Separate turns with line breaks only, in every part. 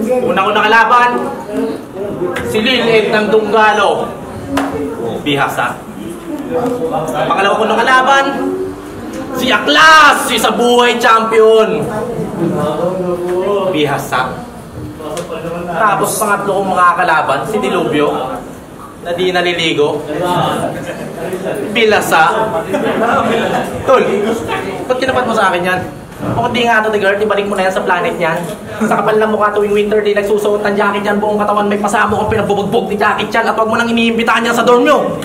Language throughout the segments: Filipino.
Unang-unang kalaban, si Lilit ng Dunggalo. Bihasa. Pangalawa ko ng kalaban, si Aklas, si sa buhay champion. Bihasa. Tapos pangatlo kong makakalaban, si Dilubyo, na di naliligo. Bilasa. Tol, ba't kinapat mo sa akin yan? O di nga ito, Tigert, ibalik mo na yan sa planet niyan. Sa kapal ng mukha tuwing winter day, nagsusuot ng jacket yan, buong katawan may pasamo kung pinabubugbog ni jacket yan, at huwag mo nang iniimbitahan yan sa dorm nyo.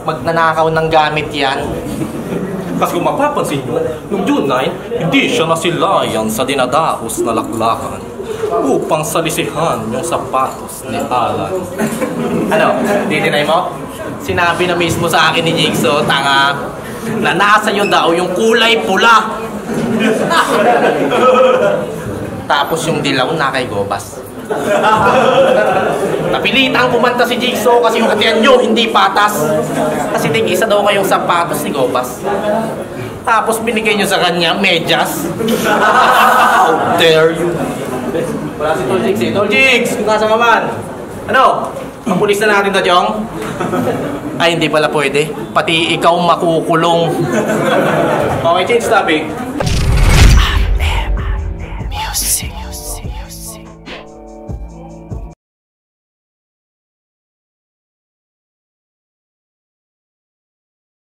Magnanakaw ng gamit yan. Kasi kung mapapansin nyo, noong June 9, hindi siya nasilayan sa dinadahos na laklakan upang salisihan yung sapatos ni Alan. Ano? Di-deny mo? Sinabi na mismo sa akin ni Jigsaw, tanga, na nasa iyo daw yung kulay pula. Tapos yung dilaw na kay Gobas. Napilitang kumanta si Jigsaw kasi yung hatian nyo hindi patas. Kasi tig-isa daw kayong sapatos ni Gobas. Tapos binigay nyo sa kanya medyas. How dare you? Wala si Tol Jigs eh. Tol Jigs, kung nasa ka man. Ano? Mapulis na natin to, Jong? Ay, hindi pala pwede. Pati ikaw makukulong. Okay, change topic.